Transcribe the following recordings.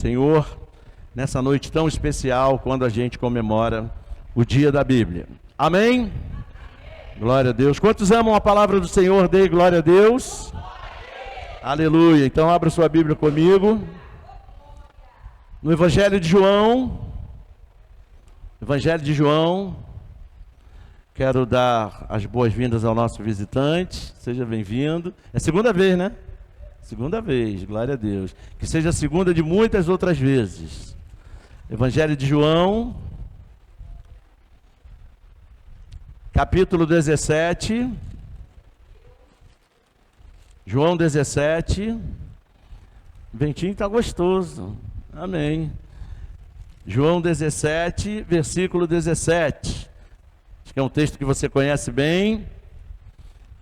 Senhor, nessa noite tão especial, quando a gente comemora o dia da Bíblia. Amém? Glória a Deus. Quantos amam a palavra do Senhor? Dê glória a Deus. Aleluia. Então abra sua Bíblia comigo. No Evangelho de João, quero dar as boas-vindas ao nosso visitante. Seja bem-vindo. É a segunda vez, né? Segunda vez, glória a Deus. Que seja a segunda de muitas outras vezes. Evangelho de João, capítulo 17. João 17. Ventinho está gostoso. Amém. João 17, versículo 17. Acho que é um texto que você conhece bem.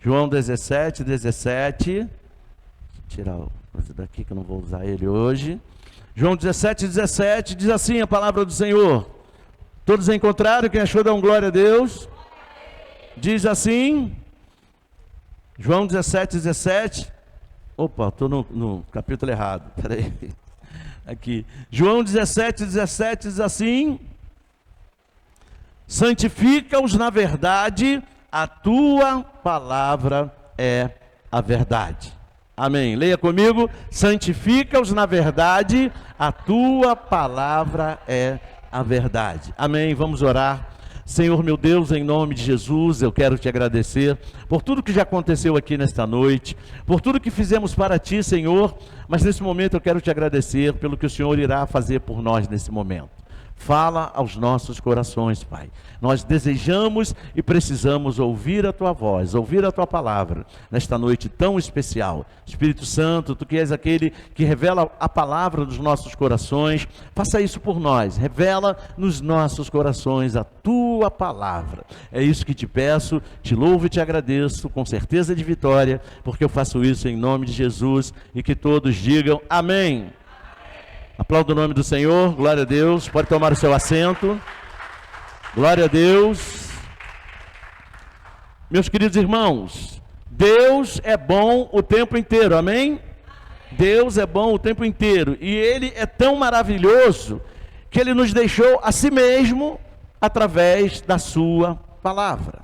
João 17, 17. Tirar a coisa daqui que eu não vou usar ele hoje. João 17, 17 diz assim a palavra do Senhor. Todos encontraram? Quem achou, dá um glória a Deus. Diz assim, João 17, 17. Opa, estou no capítulo errado. Peraí. Aqui. João 17, 17 diz assim: santifica-os na verdade, a tua palavra é a verdade. Amém. Leia comigo. Santifica-os na verdade, a tua palavra é a verdade. Amém. Vamos orar. Senhor meu Deus, em nome de Jesus, eu quero te agradecer por tudo que já aconteceu aqui nesta noite, por tudo que fizemos para ti, Senhor, mas nesse momento eu quero te agradecer pelo que o Senhor irá fazer por nós nesse momento. Fala aos nossos corações, Pai. Nós desejamos e precisamos ouvir a Tua voz, ouvir a Tua palavra, nesta noite tão especial. Espírito Santo, Tu que és aquele que revela a palavra dos nossos corações, faça isso por nós, revela nos nossos corações a Tua palavra. É isso que te peço, te louvo e te agradeço, com certeza de vitória, porque eu faço isso em nome de Jesus, e que todos digam amém. Aplauda o nome do Senhor, glória a Deus, pode tomar o seu assento, glória a Deus. Meus queridos irmãos, Deus é bom o tempo inteiro, amém? Deus é bom o tempo inteiro, e Ele é tão maravilhoso, que Ele nos deixou a si mesmo, através da sua palavra.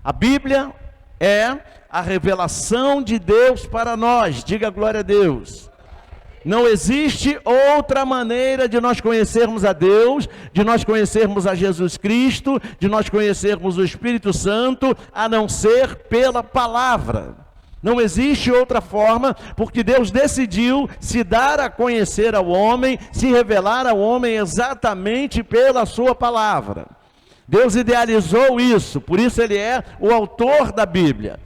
A Bíblia é a revelação de Deus para nós, diga glória a Deus. Não existe outra maneira de nós conhecermos a Deus, de nós conhecermos a Jesus Cristo, de nós conhecermos o Espírito Santo, a não ser pela palavra. Não existe outra forma, porque Deus decidiu se dar a conhecer ao homem, se revelar ao homem exatamente pela sua palavra. Deus idealizou isso, por isso Ele é o autor da Bíblia,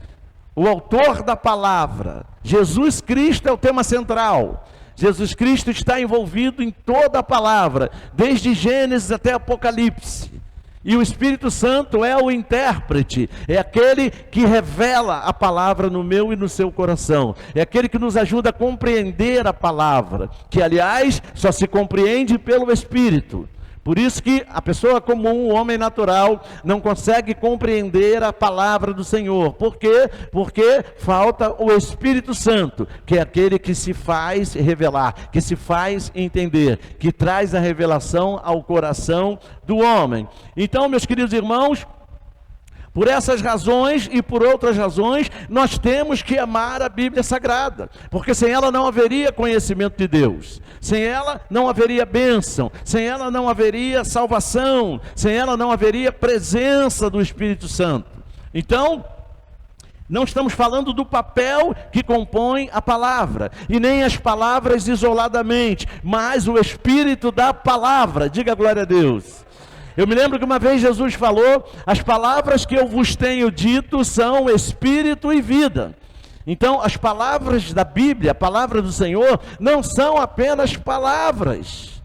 o autor da palavra. Jesus Cristo é o tema central. Jesus Cristo está envolvido em toda a palavra, desde Gênesis até Apocalipse. E o Espírito Santo é o intérprete, é aquele que revela a palavra no meu e no seu coração. É aquele que nos ajuda a compreender a palavra, que aliás só se compreende pelo Espírito. Por isso que a pessoa comum, o homem natural, não consegue compreender a palavra do Senhor. Por quê? Porque falta o Espírito Santo, que é aquele que se faz revelar, que se faz entender, que traz a revelação ao coração do homem. Então, meus queridos irmãos, por essas razões e por outras razões, nós temos que amar a Bíblia Sagrada, porque sem ela não haveria conhecimento de Deus, sem ela não haveria bênção, sem ela não haveria salvação, sem ela não haveria presença do Espírito Santo. Então, não estamos falando do papel que compõe a palavra, e nem as palavras isoladamente, mas o Espírito da palavra, diga glória a Deus. Eu me lembro que uma vez Jesus falou: as palavras que eu vos tenho dito são espírito e vida. Então, as palavras da Bíblia, a palavra do Senhor, não são apenas palavras,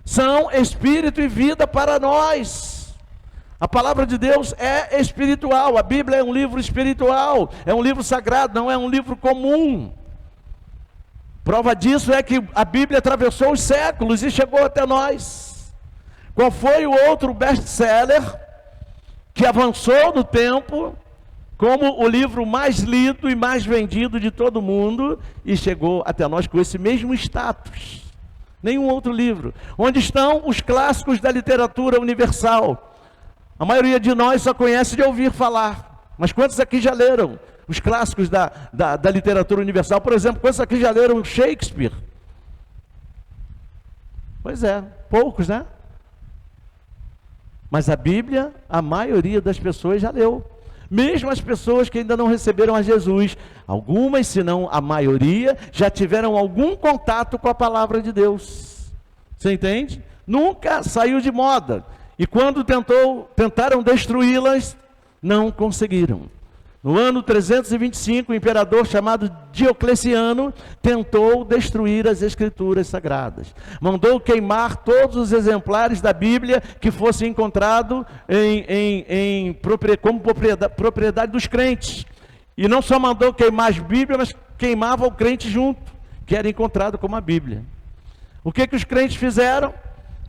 são espírito e vida para nós. A palavra de Deus é espiritual, a Bíblia é um livro espiritual, é um livro sagrado, não é um livro comum. Prova disso é que a Bíblia atravessou os séculos e chegou até nós. Qual foi o outro best-seller que avançou no tempo, como o livro mais lido e mais vendido de todo mundo, e chegou até nós com esse mesmo status? Nenhum outro livro. Onde estão os clássicos da literatura universal? A maioria de nós só conhece de ouvir falar. Mas quantos aqui já leram os clássicos da literatura universal? Por exemplo, quantos aqui já leram Shakespeare? Pois é, poucos, né? Mas a Bíblia, a maioria das pessoas já leu. Mesmo as pessoas que ainda não receberam a Jesus, algumas, se não a maioria, já tiveram algum contato com a palavra de Deus. Você entende? Nunca saiu de moda. E quando tentaram destruí-las, não conseguiram. No ano 325, o imperador chamado Diocleciano tentou destruir as escrituras sagradas. Mandou queimar todos os exemplares da Bíblia que fossem encontrados como propriedade dos crentes. E não só mandou queimar as Bíblias, mas queimava o crente junto, que era encontrado como a Bíblia. O que os crentes fizeram?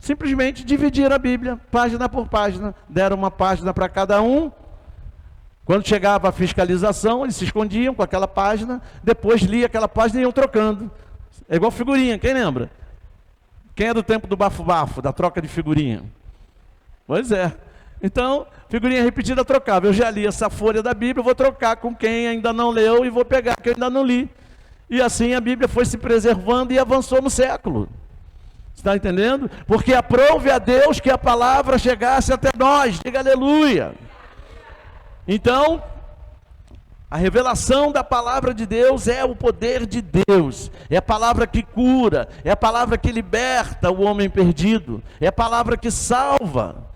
Simplesmente dividiram a Bíblia, página por página. Deram uma página para cada um. Quando chegava a fiscalização, eles se escondiam com aquela página, depois lia aquela página e iam trocando. É igual figurinha, quem lembra? Quem é do tempo do bafo-bafo, da troca de figurinha? Pois é. Então, figurinha repetida trocava. Eu já li essa folha da Bíblia, vou trocar com quem ainda não leu e vou pegar quem ainda não li. E assim a Bíblia foi se preservando e avançou no século. Está entendendo? Porque aprove a Deus que a palavra chegasse até nós. Diga aleluia. Então, a revelação da palavra de Deus é o poder de Deus, é a palavra que cura, é a palavra que liberta o homem perdido, é a palavra que salva.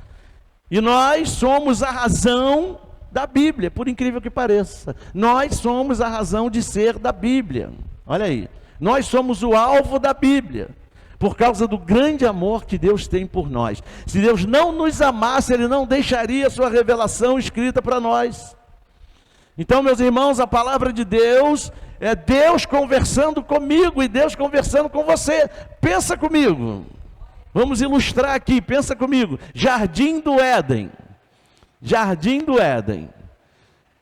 E nós somos a razão da Bíblia, por incrível que pareça. Nós somos a razão de ser da Bíblia. Olha aí, nós somos o alvo da Bíblia, por causa do grande amor que Deus tem por nós. Se Deus não nos amasse, Ele não deixaria a sua revelação escrita para nós. Então, meus irmãos, a palavra de Deus é Deus conversando comigo e Deus conversando com você. Pensa comigo. Vamos ilustrar aqui, pensa comigo. Jardim do Éden. Jardim do Éden.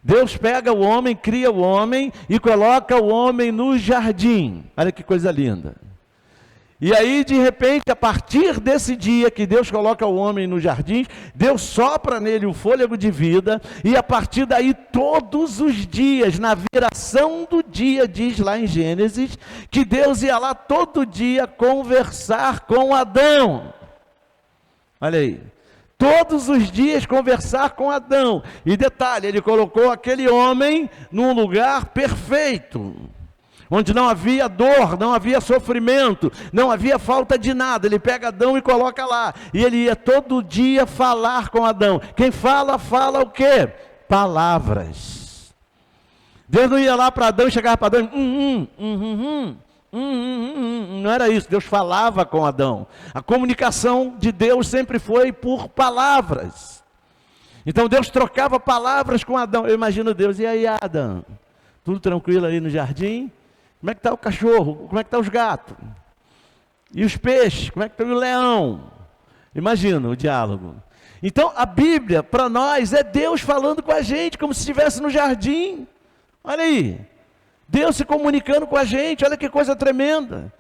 Deus pega o homem, cria o homem e coloca o homem no jardim. Olha que coisa linda. E aí, de repente, a partir desse dia que Deus coloca o homem no jardim, Deus sopra nele o fôlego de vida, e a partir daí, todos os dias, na viração do dia, diz lá em Gênesis, que Deus ia lá todo dia conversar com Adão. Olha aí. Todos os dias conversar com Adão. E detalhe, ele colocou aquele homem num lugar perfeito, onde não havia dor, não havia sofrimento, não havia falta de nada. Ele pega Adão e coloca lá, e ele ia todo dia falar com Adão. Quem fala, fala o quê? Palavras. Deus não ia lá para Adão e chegava para Adão, não era isso. Deus falava com Adão. A comunicação de Deus sempre foi por palavras. Então Deus trocava palavras com Adão. Eu imagino Deus, e aí, Adão? Tudo tranquilo aí no jardim? Como é que está o cachorro? Como é que estão os gatos? E os peixes? Como é que está o leão? Imagina o diálogo. Então, a Bíblia, para nós, é Deus falando com a gente, como se estivesse no jardim. Olha aí. Deus se comunicando com a gente. Olha que coisa tremenda.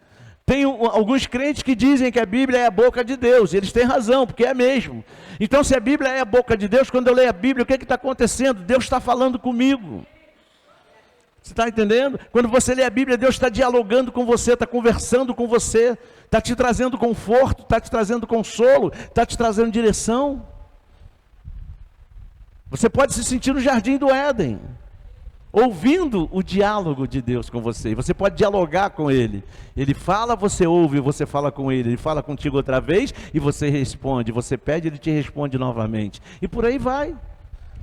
Tem alguns crentes que dizem que a Bíblia é a boca de Deus. E eles têm razão, porque é mesmo. Então, se a Bíblia é a boca de Deus, quando eu leio a Bíblia, o que está acontecendo? Deus está falando comigo. Você está entendendo? Quando você lê a Bíblia, Deus está dialogando com você, está conversando com você, está te trazendo conforto, está te trazendo consolo, está te trazendo direção. Você pode se sentir no jardim do Éden, ouvindo o diálogo de Deus com você. E você pode dialogar com Ele. Ele fala, você ouve, você fala com Ele. Ele fala contigo outra vez e você responde. Você pede, Ele te responde novamente. E por aí vai.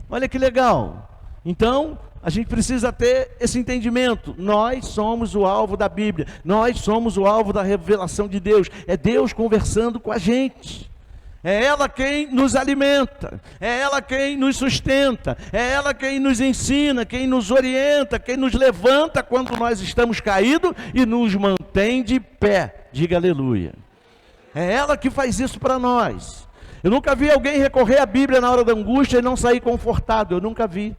Olha que legal. Então, a gente precisa ter esse entendimento. Nós somos o alvo da Bíblia. Nós somos o alvo da revelação de Deus. É Deus conversando com a gente. É ela quem nos alimenta. É ela quem nos sustenta. É ela quem nos ensina, quem nos orienta, quem nos levanta quando nós estamos caídos e nos mantém de pé. Diga aleluia. É ela que faz isso para nós. Eu nunca vi alguém recorrer à Bíblia na hora da angústia e não sair confortado. Eu nunca vi.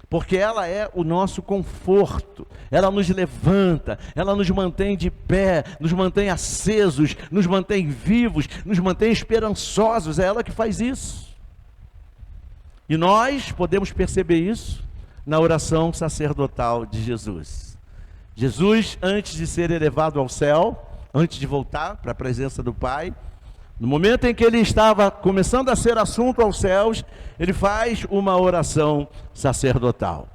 porque ela é o nosso conforto, ela nos levanta, ela nos mantém de pé, nos mantém acesos, nos mantém vivos, nos mantém esperançosos, é ela que faz isso. E nós podemos perceber isso na oração sacerdotal de Jesus. Jesus, antes de ser elevado ao céu, antes de voltar para a presença do Pai, no momento em que ele estava começando a ser assunto aos céus, ele faz uma oração sacerdotal.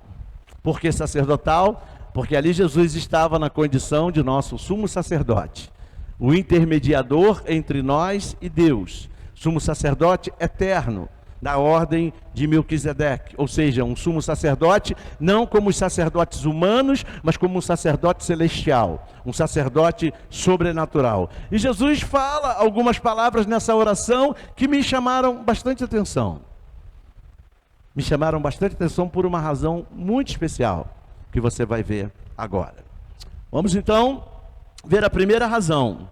Por que sacerdotal? Porque ali Jesus estava na condição de nosso sumo sacerdote, o intermediador entre nós e Deus, sumo sacerdote eterno, da ordem de Melquisedeque, ou seja, um sumo sacerdote, não como os sacerdotes humanos, mas como um sacerdote celestial, um sacerdote sobrenatural. E Jesus fala algumas palavras nessa oração que me chamaram bastante atenção. Me chamaram bastante atenção por uma razão muito especial, que você vai ver agora. Vamos então ver a primeira razão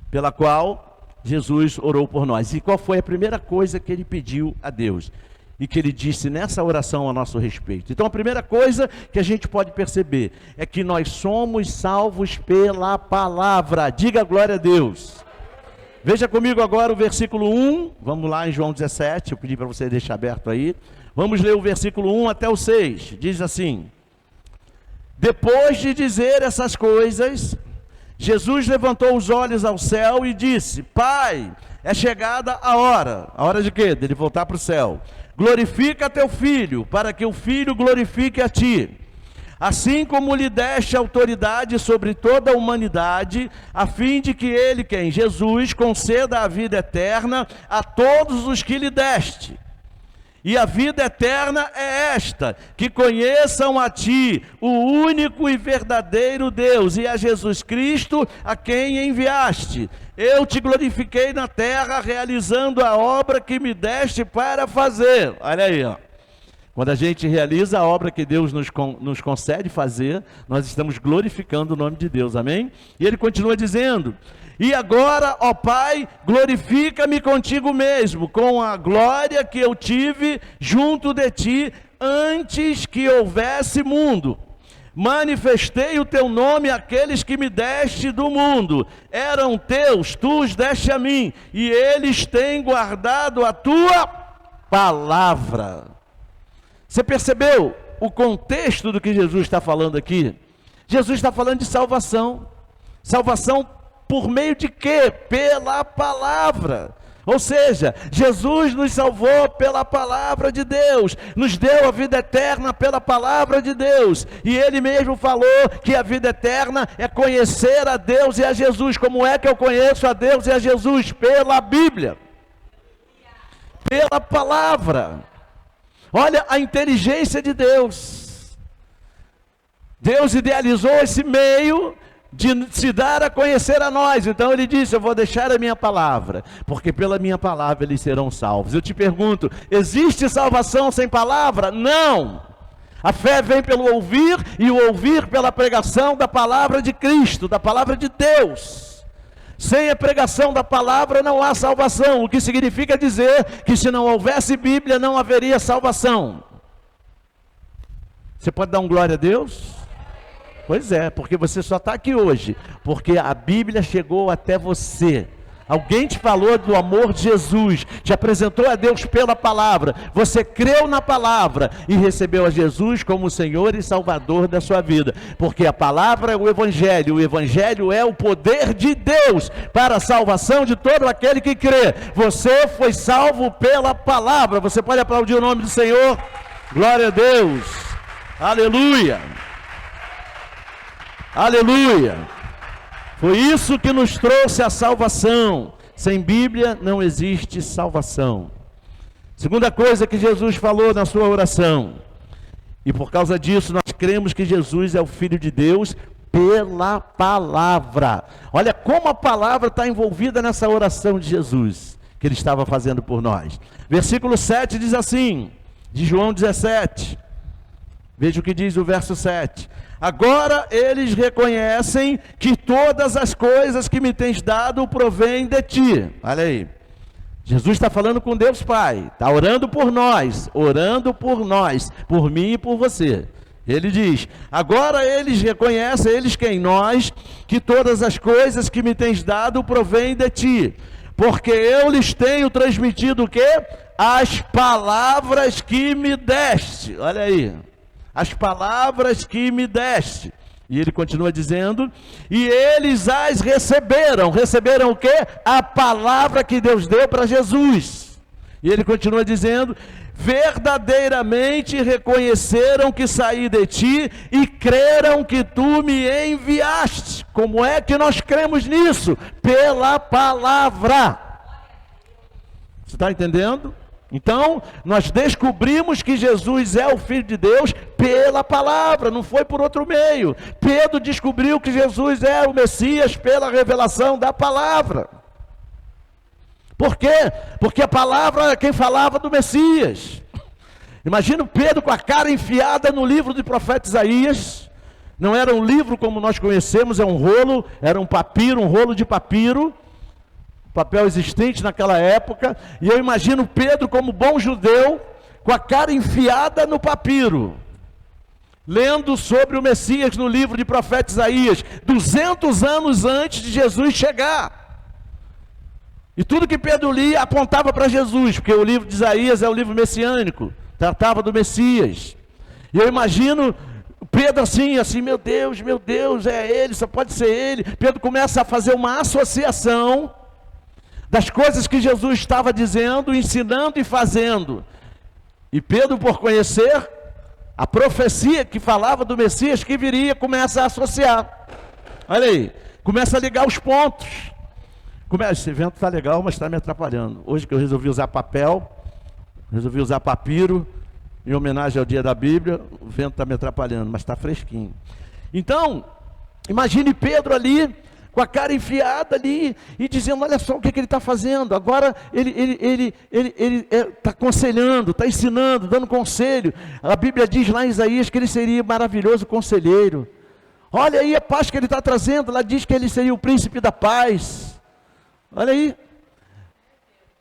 pela qual Jesus orou por nós. E qual foi a primeira coisa que ele pediu a Deus? E que ele disse nessa oração a nosso respeito. Então a primeira coisa que a gente pode perceber é que nós somos salvos pela palavra. Diga glória a Deus. Veja comigo agora o versículo 1. Vamos lá em João 17. Eu pedi para você deixar aberto aí. Vamos ler o versículo 1 até o 6. Diz assim: depois de dizer essas coisas, Jesus levantou os olhos ao céu e disse: Pai, é chegada a hora. A hora de quê? Dele voltar para o céu. Glorifica teu filho, para que o filho glorifique a ti. Assim como lhe deste autoridade sobre toda a humanidade, a fim de que ele, quem? Jesus, conceda a vida eterna a todos os que lhe deste. E a vida eterna é esta: que conheçam a ti, o único e verdadeiro Deus, e a Jesus Cristo, a quem enviaste. Eu te glorifiquei na terra, realizando a obra que me deste para fazer. Olha aí, ó. Quando a gente realiza a obra que Deus nos concede fazer, nós estamos glorificando o nome de Deus, amém? E ele continua dizendo: e agora, ó Pai, glorifica-me contigo mesmo, com a glória que eu tive junto de ti, antes que houvesse mundo. Manifestei o teu nome àqueles que me deste do mundo. Eram teus, tu os deste a mim, e eles têm guardado a tua palavra. Você percebeu o contexto do que Jesus está falando aqui? Jesus está falando de salvação. Salvação por meio de quê? Pela palavra. Ou seja, Jesus nos salvou pela palavra de Deus, nos deu a vida eterna pela palavra de Deus, e Ele mesmo falou que a vida eterna é conhecer a Deus e a Jesus. Como é que eu conheço a Deus e a Jesus? Pela Bíblia, pela palavra. Olha a inteligência de Deus. Deus idealizou esse meio de se dar a conhecer a nós. Então ele disse: eu vou deixar a minha palavra, porque pela minha palavra eles serão salvos. Eu te pergunto, existe salvação sem palavra? Não. A fé vem pelo ouvir, e o ouvir pela pregação da palavra de Cristo, da palavra de Deus. Sem a pregação da palavra não há salvação, o que significa dizer que se não houvesse Bíblia não haveria salvação. Você pode dar um glória a Deus? Pois é, porque você só está aqui hoje, porque a Bíblia chegou até você. Alguém te falou do amor de Jesus, te apresentou a Deus pela palavra, você creu na palavra e recebeu a Jesus como Senhor e Salvador da sua vida, porque a palavra é o Evangelho é o poder de Deus para a salvação de todo aquele que crê. Você foi salvo pela palavra. Você pode aplaudir o nome do Senhor? Glória a Deus, aleluia, aleluia. Foi isso que nos trouxe a salvação. Sem Bíblia não existe salvação. Segunda coisa que Jesus falou na sua oração, e por causa disso nós cremos que Jesus é o Filho de Deus pela palavra. Olha como a palavra está envolvida nessa oração de Jesus, que ele estava fazendo por nós. Versículo 7 diz assim, de João 17. Veja o que diz o verso 7. Agora eles reconhecem que todas as coisas que me tens dado provêm de ti. Olha aí. Jesus está falando com Deus Pai, está orando por nós, por mim e por você. Ele diz: agora eles reconhecem, eles quem? Nós, que todas as coisas que me tens dado provêm de ti, porque eu lhes tenho transmitido o quê? As palavras que me deste. Olha aí, as palavras que me deste. E ele continua dizendo: e eles as receberam. Receberam o quê? A palavra que Deus deu para Jesus. E ele continua dizendo: verdadeiramente reconheceram que saí de ti e creram que tu me enviaste. Como é que nós cremos nisso? Pela palavra. Você está entendendo? Então, nós descobrimos que Jesus é o Filho de Deus pela palavra, não foi por outro meio. Pedro descobriu que Jesus é o Messias pela revelação da palavra. Por quê? Porque a palavra é quem falava do Messias. Imagina o Pedro com a cara enfiada no livro do profeta Isaías. Não era um livro como nós conhecemos, é um rolo, era um papiro, um rolo de papiro. Papel existente naquela época, e eu imagino Pedro como bom judeu, com a cara enfiada no papiro, lendo sobre o Messias no livro de profeta Isaías, 200 anos antes de Jesus chegar. E tudo que Pedro lia apontava para Jesus, porque o livro de Isaías é o livro messiânico, tratava do Messias. E eu imagino Pedro assim, meu Deus, é ele, só pode ser ele. Pedro começa a fazer uma associação das coisas que Jesus estava dizendo, ensinando e fazendo. E Pedro, por conhecer a profecia que falava do Messias que viria, começa a associar. Olha aí, começa a ligar os pontos. Esse evento está legal, mas está me atrapalhando. Hoje que eu resolvi usar papel, resolvi usar papiro, em homenagem ao dia da Bíblia, o vento está me atrapalhando, mas está fresquinho. Então, imagine Pedro ali, com a cara enfiada ali, e dizendo: olha só o que ele está fazendo. Agora ele está aconselhando, está ensinando, dando conselho. A Bíblia diz lá em Isaías que ele seria maravilhoso conselheiro. Olha aí a paz que ele está trazendo. Lá diz que ele seria o príncipe da paz. Olha aí,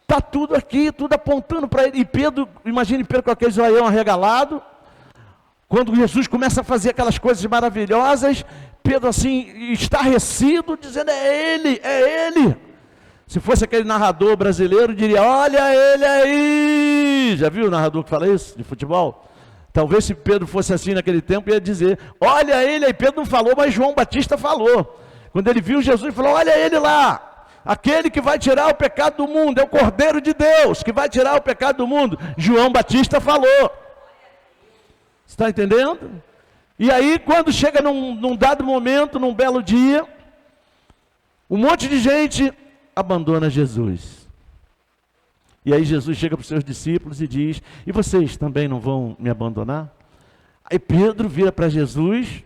está tudo aqui, tudo apontando para ele. E Pedro, imagine Pedro com aquele zoião arregalado, quando Jesus começa a fazer aquelas coisas maravilhosas, Pedro assim, estarrecido, dizendo: é ele. Se fosse aquele narrador brasileiro, diria: olha ele aí. Já viu o narrador que fala isso, de futebol? Talvez se Pedro fosse assim naquele tempo, ia dizer: olha ele aí. Pedro não falou, mas João Batista falou. Quando ele viu Jesus, ele falou: olha ele lá, aquele que vai tirar o pecado do mundo, é o Cordeiro de Deus, que vai tirar o pecado do mundo. João Batista falou. Você está entendendo? E aí, quando chega num dado momento, num belo dia, um monte de gente abandona Jesus. E aí Jesus chega para os seus discípulos e diz: e vocês também não vão me abandonar? Aí Pedro vira para Jesus: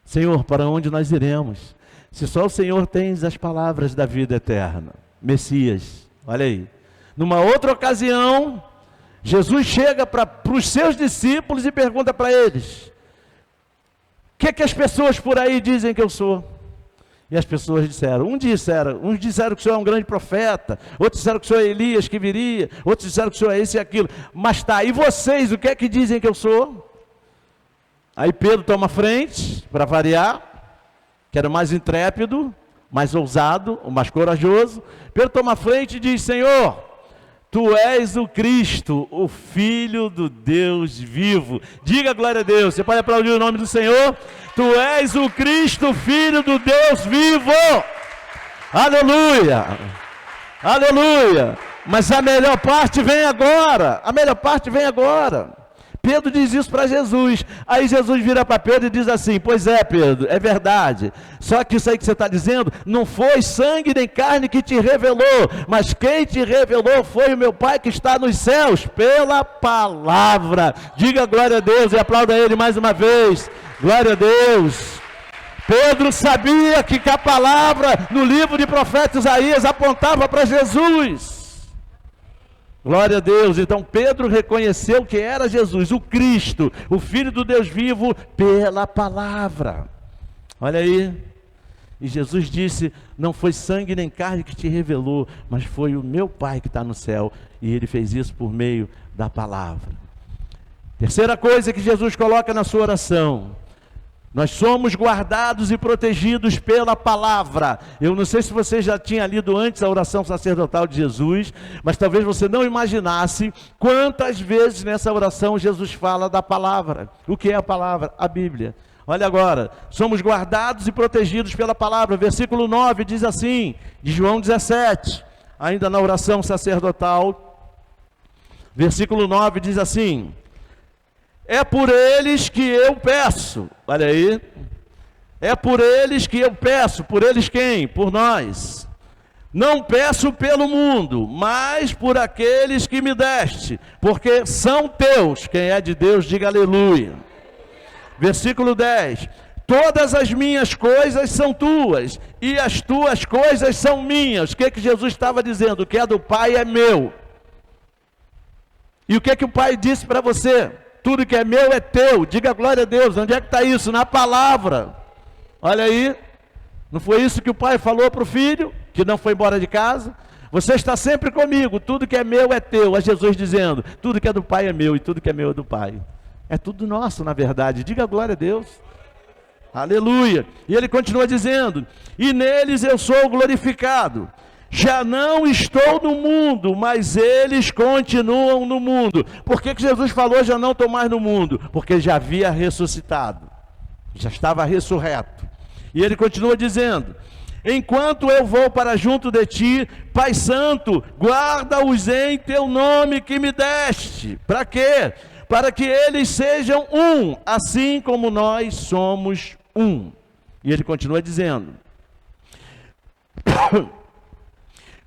Senhor, para onde nós iremos? Se só o Senhor tem as palavras da vida eterna. Messias, olha aí. Numa outra ocasião, Jesus chega para os seus discípulos e pergunta para eles: o que as pessoas por aí dizem que eu sou? E as pessoas disseram, uns disseram que o senhor é um grande profeta, outros disseram que o senhor é Elias que viria, outros disseram que o senhor é isso e aquilo. Mas tá, e vocês, o que é que dizem que eu sou? Aí Pedro toma frente, para variar, que era o mais intrépido, mais ousado, o mais corajoso. Pedro toma frente e diz: Senhor, Tu és o Cristo, o Filho do Deus vivo. Diga glória a Deus. Você pode aplaudir o nome do Senhor? Tu és o Cristo, Filho do Deus vivo. Aleluia. Aleluia. Mas a melhor parte vem agora. A melhor parte vem agora. Pedro diz isso para Jesus. Aí Jesus vira para Pedro e diz assim: pois é, Pedro, é verdade. Só que isso aí que você está dizendo, não foi sangue nem carne que te revelou, mas quem te revelou foi o meu Pai que está nos céus, pela palavra. Diga glória a Deus e aplauda Ele mais uma vez. Glória a Deus. Pedro sabia que a palavra no livro de profeta Isaías apontava para Jesus. Glória a Deus. Então Pedro reconheceu que era Jesus, o Cristo, o Filho do Deus vivo, pela palavra. Olha aí. E Jesus disse, não foi sangue nem carne que te revelou, mas foi o meu Pai que está no céu. E Ele fez isso por meio da palavra. Terceira coisa que Jesus coloca na sua oração: nós somos guardados e protegidos pela palavra. Eu não sei se você já tinha lido antes a oração sacerdotal de Jesus, mas talvez você não imaginasse quantas vezes nessa oração Jesus fala da palavra. O que é a palavra? A Bíblia. Olha agora, somos guardados e protegidos pela palavra. Versículo 9 diz assim, de João 17, ainda na oração sacerdotal. Versículo 9 diz assim: é por eles que eu peço. Olha aí. É por eles que eu peço. Por eles quem? Por nós. Não peço pelo mundo, mas por aqueles que me deste, porque são teus. Quem é de Deus, diga aleluia. Versículo 10. Todas as minhas coisas são tuas, e as tuas coisas são minhas. O que Jesus estava dizendo? O que é do Pai é meu. E o que o Pai disse para você? Tudo que é meu é teu. Diga glória a Deus. Onde é que está isso? Na palavra. Olha aí. Não foi isso que o pai falou para o filho, que não foi embora de casa? Você está sempre comigo. Tudo que é meu é teu. É Jesus dizendo, tudo que é do Pai é meu, e tudo que é meu é do Pai. É tudo nosso, na verdade. Diga glória a Deus. Aleluia. E ele continua dizendo, e neles eu sou glorificado. Já não estou no mundo, mas eles continuam no mundo. Por que Jesus falou já não estou mais no mundo? Porque já havia ressuscitado, já estava ressurreto. E ele continua dizendo, enquanto eu vou para junto de ti, Pai Santo, guarda-os em teu nome que me deste. Para quê? Para que eles sejam um, assim como nós somos um. E ele continua dizendo,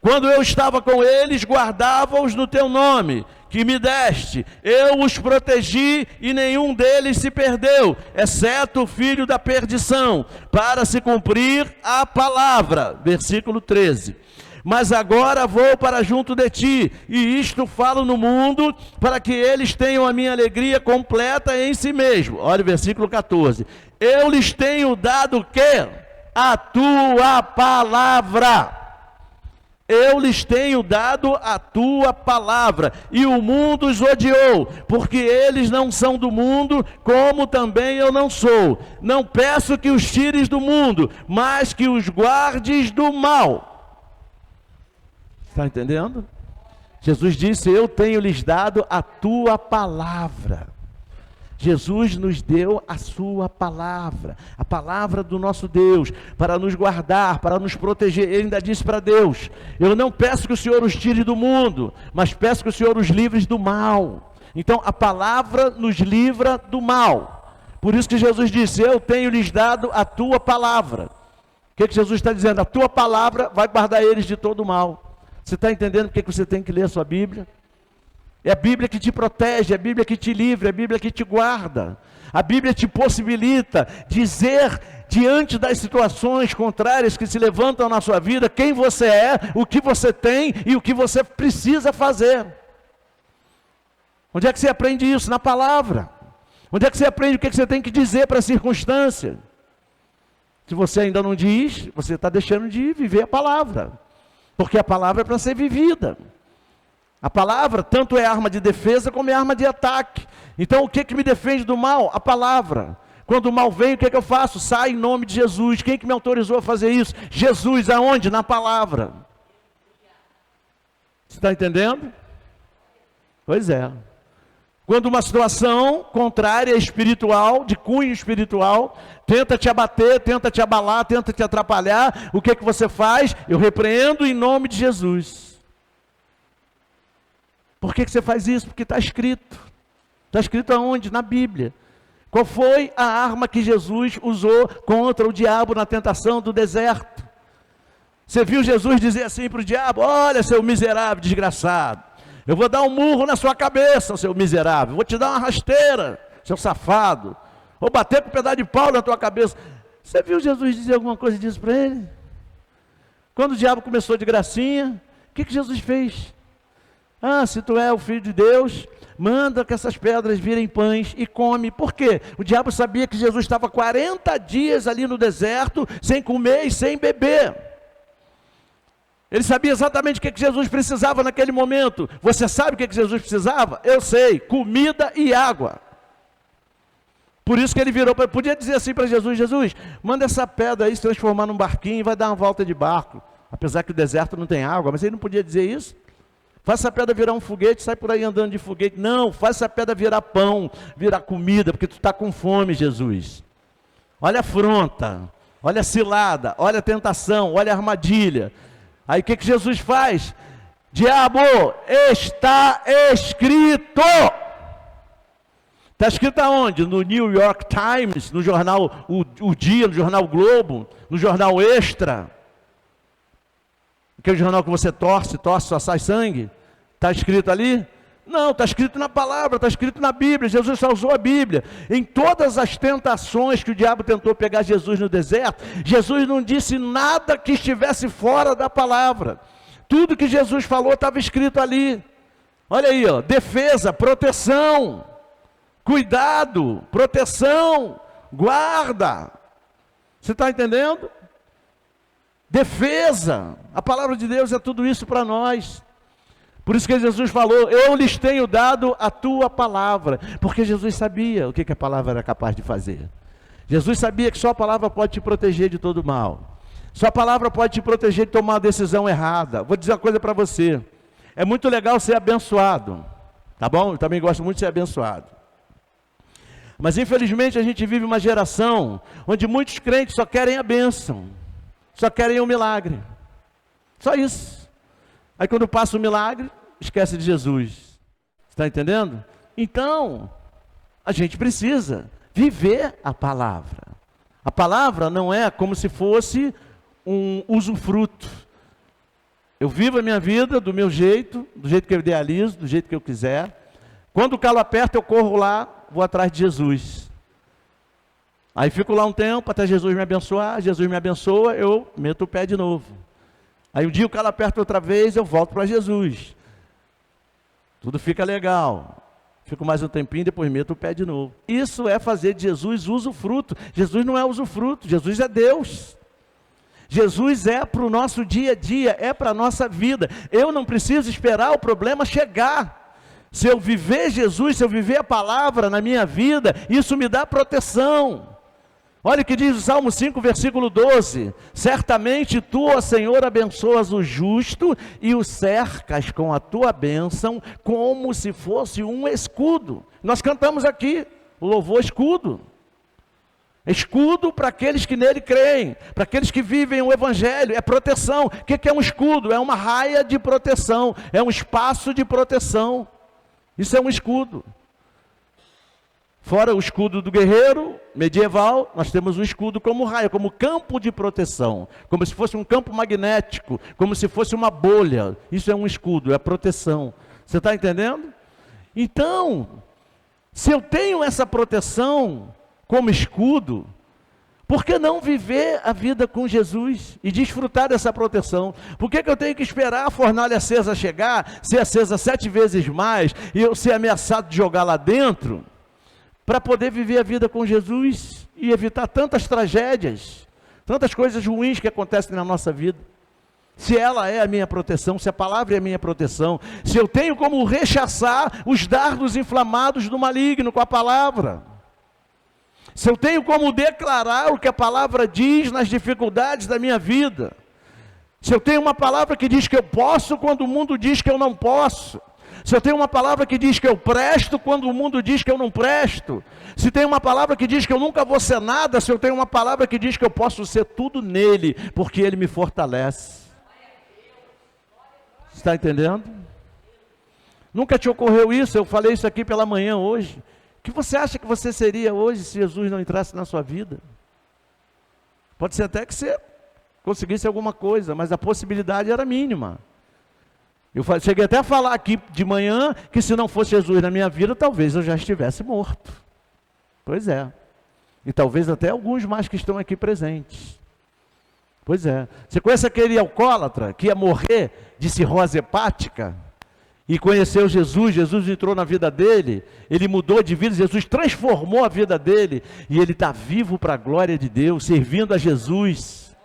quando eu estava com eles, guardava-os no teu nome, que me deste. Eu os protegi e nenhum deles se perdeu, exceto o filho da perdição, para se cumprir a palavra. Versículo 13. Mas agora vou para junto de ti, e isto falo no mundo, para que eles tenham a minha alegria completa em si mesmo. Olha o versículo 14. Eu lhes tenho dado o quê? A tua palavra. Eu lhes tenho dado a tua palavra, e o mundo os odiou, porque eles não são do mundo, como também eu não sou. Não peço que os tires do mundo, mas que os guardes do mal. Está entendendo? Jesus disse, eu tenho lhes dado a tua palavra. Jesus nos deu a sua palavra, a palavra do nosso Deus, para nos guardar, para nos proteger. Ele ainda disse para Deus, eu não peço que o Senhor os tire do mundo, mas peço que o Senhor os livre do mal. Então a palavra nos livra do mal. Por isso que Jesus disse, eu tenho lhes dado a tua palavra. O que Jesus está dizendo? A tua palavra vai guardar eles de todo o mal. Você está entendendo porque você tem que ler a sua Bíblia? É a Bíblia que te protege, é a Bíblia que te livra, é a Bíblia que te guarda. A Bíblia te possibilita dizer, diante das situações contrárias que se levantam na sua vida, quem você é, o que você tem e o que você precisa fazer. Onde é que você aprende isso? Na palavra. Onde é que você aprende o que você tem que dizer para a circunstância? Se você ainda não diz, você está deixando de viver a palavra. Porque a palavra é para ser vivida. A palavra tanto é arma de defesa como é arma de ataque. Então o que me defende do mal? A palavra. Quando o mal vem, o que eu faço? Sai em nome de Jesus. Quem que me autorizou a fazer isso? Jesus, aonde? Na palavra. Você está entendendo? Pois é. Quando uma situação contrária, espiritual, de cunho espiritual, tenta te abater, tenta te abalar, tenta te atrapalhar, o que você faz? Eu repreendo em nome de Jesus. Por que você faz isso? Porque está escrito. Está escrito aonde? Na Bíblia. Qual foi a arma que Jesus usou contra o diabo na tentação do deserto? Você viu Jesus dizer assim para o diabo, olha seu miserável desgraçado, eu vou dar um murro na sua cabeça, seu miserável, vou te dar uma rasteira, seu safado, vou bater com um pedaço de pau na tua cabeça. Você viu Jesus dizer alguma coisa disso para ele? Quando o diabo começou de gracinha, o que Jesus fez? Ah, se tu é o Filho de Deus, manda que essas pedras virem pães e come. Por quê? O diabo sabia que Jesus estava 40 dias ali no deserto, sem comer e sem beber. Ele sabia exatamente o que Jesus precisava naquele momento. Você sabe o que Jesus precisava? Eu sei, comida e água. Por isso que ele virou, podia dizer assim para Jesus: Jesus, manda essa pedra aí se transformar num barquinho e vai dar uma volta de barco. Apesar que o deserto não tem água, mas ele não podia dizer isso. Faz essa pedra virar um foguete, sai por aí andando de foguete. Não, faz essa pedra virar pão, virar comida, porque tu está com fome, Jesus. Olha a afronta, olha a cilada, olha a tentação, olha a armadilha. Aí o que Jesus faz? Diabo, está escrito. Está escrito aonde? No New York Times, no jornal o Dia, no jornal Globo, no jornal Extra. Aquele jornal que você torce, só sai sangue. Está escrito ali? Não, está escrito na palavra, está escrito na Bíblia. Jesus só usou a Bíblia. Em todas as tentações que o diabo tentou pegar Jesus no deserto, Jesus não disse nada que estivesse fora da palavra. Tudo que Jesus falou estava escrito ali. Olha aí, ó, defesa, proteção, cuidado, proteção, guarda. Você está entendendo? Defesa. A palavra de Deus é tudo isso para nós. Por isso que Jesus falou: eu lhes tenho dado a tua palavra. Porque Jesus sabia o que a palavra era capaz de fazer. Jesus sabia que só a palavra pode te proteger de todo mal. Só a palavra pode te proteger de tomar uma decisão errada. Vou dizer uma coisa para você. É muito legal ser abençoado. Tá bom? Eu também gosto muito de ser abençoado. Mas infelizmente a gente vive uma geração onde muitos crentes só querem a bênção. Só querem o milagre. Só isso. Aí quando passa o milagre, esquece de Jesus. Está entendendo? Então, a gente precisa viver a palavra. A palavra não é como se fosse um usufruto. Eu vivo a minha vida do meu jeito, do jeito que eu idealizo, do jeito que eu quiser. Quando o calo aperta, eu corro lá, vou atrás de Jesus. Aí fico lá um tempo até Jesus me abençoar. Jesus me abençoa, eu meto o pé de novo. Aí um dia o calo aperta outra vez, eu volto para Jesus. Tudo fica legal. Fico mais um tempinho, depois meto o pé de novo. Isso é fazer de Jesus usufruto. Jesus não é usufruto, Jesus é Deus. Jesus é para o nosso dia a dia, é para a nossa vida. Eu não preciso esperar o problema chegar. Se eu viver Jesus, se eu viver a palavra na minha vida, isso me dá proteção. Olha o que diz o Salmo 5, versículo 12. Certamente tu, ó Senhor, abençoas o justo e o cercas com a tua bênção, como se fosse um escudo. Nós cantamos aqui o louvor escudo. Escudo para aqueles que nele creem, para aqueles que vivem o Evangelho, é proteção. O que é um escudo? É uma raia de proteção, é um espaço de proteção. Isso é um escudo. Fora o escudo do guerreiro medieval, nós temos o escudo como raia, como campo de proteção, como se fosse um campo magnético, como se fosse uma bolha. Isso é um escudo, é proteção. Você está entendendo? Então, se eu tenho essa proteção como escudo, por que não viver a vida com Jesus e desfrutar dessa proteção? Por que eu tenho que esperar a fornalha acesa chegar, ser acesa 7 vezes mais, e eu ser ameaçado de jogar lá dentro, para poder viver a vida com Jesus e evitar tantas tragédias, tantas coisas ruins que acontecem na nossa vida? Se ela é a minha proteção, se a palavra é a minha proteção, se eu tenho como rechaçar os dardos inflamados do maligno com a palavra, se eu tenho como declarar o que a palavra diz nas dificuldades da minha vida, se eu tenho uma palavra que diz que eu posso quando o mundo diz que eu não posso, se eu tenho uma palavra que diz que eu presto quando o mundo diz que eu não presto, se tem uma palavra que diz que eu nunca vou ser nada, se eu tenho uma palavra que diz que eu posso ser tudo nele, porque ele me fortalece. Está entendendo? Nunca te ocorreu isso? Eu falei isso aqui pela manhã hoje. O que você acha que você seria hoje se Jesus não entrasse na sua vida? Pode ser até que você conseguisse alguma coisa, mas a possibilidade era mínima. Eu cheguei até a falar aqui de manhã que se não fosse Jesus na minha vida, talvez eu já estivesse morto. Pois é. E talvez até alguns mais que estão aqui presentes. Pois é. Você conhece aquele alcoólatra que ia morrer de cirrose hepática? e conheceu Jesus, Jesus entrou na vida dele, ele mudou de vida, Jesus transformou a vida dele, e ele está vivo para a glória de Deus, servindo a Jesus.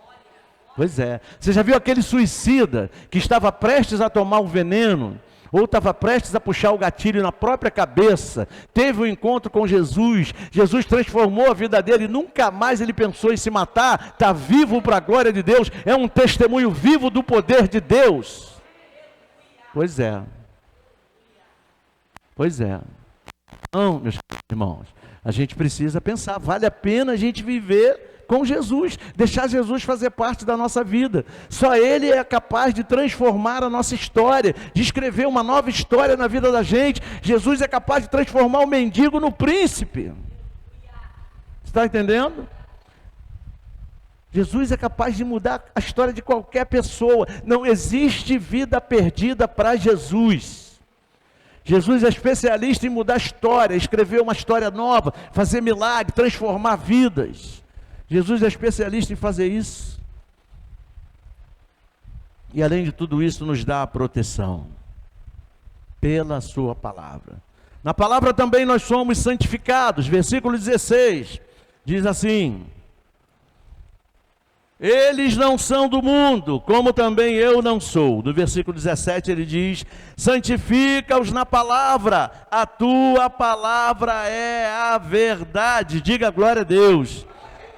Pois é, você já viu aquele suicida que estava prestes a tomar o veneno, ou estava prestes a puxar o gatilho na própria cabeça, teve um encontro com Jesus, Jesus transformou a vida dele, nunca mais ele pensou em se matar, está vivo para a glória de Deus, é um testemunho vivo do poder de Deus. Pois é. Pois é. Então, meus irmãos, a gente precisa pensar, vale a pena a gente viver com Jesus, deixar Jesus fazer parte da nossa vida. Só Ele é capaz de transformar a nossa história, de escrever uma nova história na vida da gente. Jesus é capaz de transformar o mendigo no príncipe. Você está entendendo? Jesus é capaz de mudar a história de qualquer pessoa. Não existe vida perdida para Jesus. Jesus é especialista em mudar a história, escrever uma história nova, fazer milagre, transformar vidas. Jesus é especialista em fazer isso. E além de tudo isso, nos dá a proteção pela sua palavra. Na palavra também nós somos santificados. Versículo 16 diz assim: eles não são do mundo, como também eu não sou. No versículo 17 ele diz: santifica-os na palavra, a tua palavra é a verdade. Diga glória a Deus.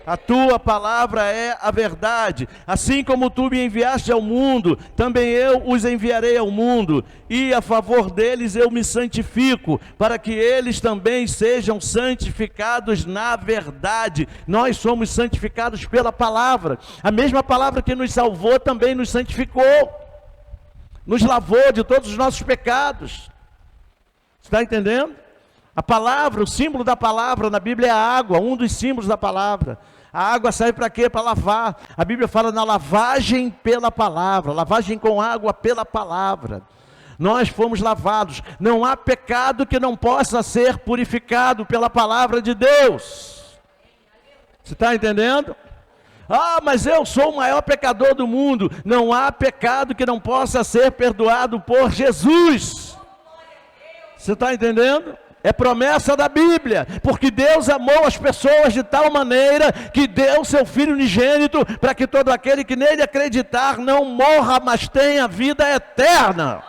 A tua palavra é a verdade. Assim como tu me enviaste ao mundo, também eu os enviarei ao mundo, e a favor deles eu me santifico, para que eles também sejam santificados na verdade. Nós somos santificados pela palavra. A mesma palavra que nos salvou também nos santificou, nos lavou de todos os nossos pecados. Você está entendendo? A palavra, o símbolo da palavra na Bíblia é a água, um dos símbolos da palavra. A água serve para quê? Para lavar. A Bíblia fala na lavagem pela palavra, lavagem com água pela palavra. Nós fomos lavados. Não há pecado que não possa ser purificado pela palavra de Deus. Você está entendendo? Ah, mas eu sou o maior pecador do mundo. Não há pecado que não possa ser perdoado por Jesus. Você está entendendo? É promessa da Bíblia, porque Deus amou as pessoas de tal maneira que deu seu Filho unigênito para que todo aquele que nele acreditar não morra, mas tenha vida eterna.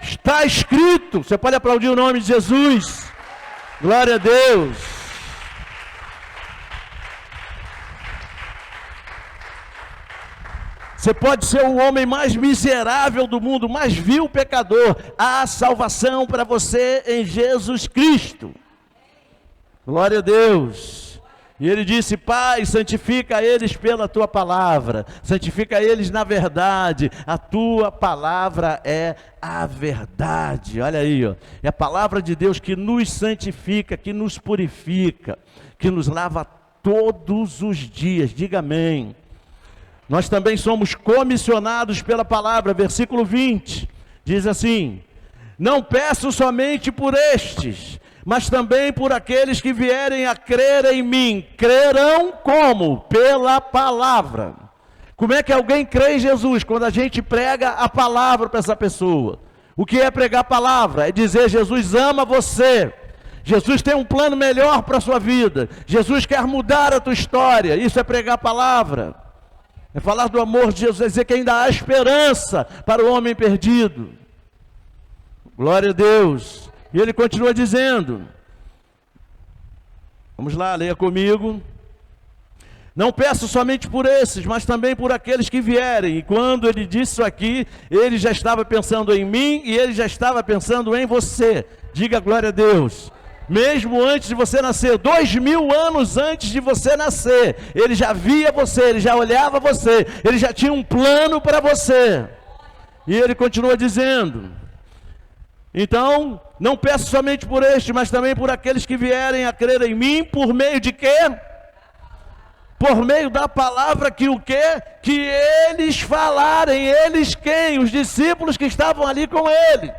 Está escrito. Você pode aplaudir o nome de Jesus. Glória a Deus. Você pode ser o homem mais miserável do mundo, mais vil pecador. Há salvação para você em Jesus Cristo. Glória a Deus. E ele disse: Pai, santifica eles pela tua palavra. Santifica eles na verdade. A tua palavra é a verdade. Olha aí, ó. É a palavra de Deus que nos santifica, que nos purifica, que nos lava todos os dias. Diga amém. Nós também somos comissionados pela palavra. Versículo 20, diz assim: não peço somente por estes, mas também por aqueles que vierem a crer em mim. Crerão como? Pela palavra. Como é que alguém crê em Jesus? Quando a gente prega a palavra para essa pessoa. O que é pregar a palavra? É dizer: Jesus ama você. Jesus tem um plano melhor para a sua vida. Jesus quer mudar a tua história. Isso é pregar a palavra. É falar do amor de Jesus, é dizer que ainda há esperança para o homem perdido. Glória a Deus. E ele continua dizendo, vamos lá, leia comigo. Não peço somente por esses, mas também por aqueles que vierem. E quando ele disse isso aqui, ele já estava pensando em mim e ele já estava pensando em você. Diga glória a Deus. Mesmo antes de você nascer, 2000 anos antes de você nascer, ele já via você, ele já olhava você, ele já tinha um plano para você. E ele continua dizendo, então, não peço somente por este, mas também por aqueles que vierem a crer em mim, por meio de quê? Por meio da palavra que o quê? Que eles falarem. Eles quem? Os discípulos que estavam ali com ele.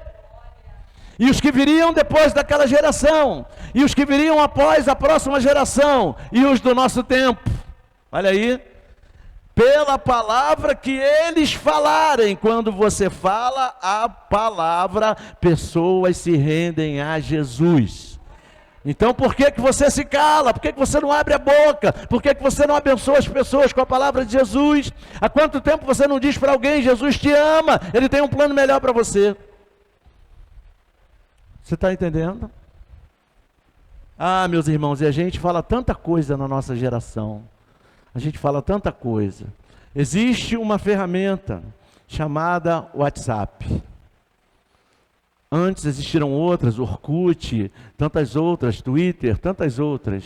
E os que viriam depois daquela geração, e os que viriam após a próxima geração, e os do nosso tempo. Olha aí, Pela palavra que eles falarem. Quando você fala a palavra, pessoas se rendem a Jesus. Então por que você se cala? Por que você não abre a boca? Por que você não abençoa as pessoas com a palavra de Jesus? Há quanto tempo você não diz para alguém: Jesus te ama, Ele tem um plano melhor para você? Você está entendendo? Ah, meus irmãos, e a gente fala tanta coisa na nossa geração. A gente fala tanta coisa. Existe uma ferramenta chamada WhatsApp. Antes existiram outras, Orkut, tantas outras, Twitter, tantas outras,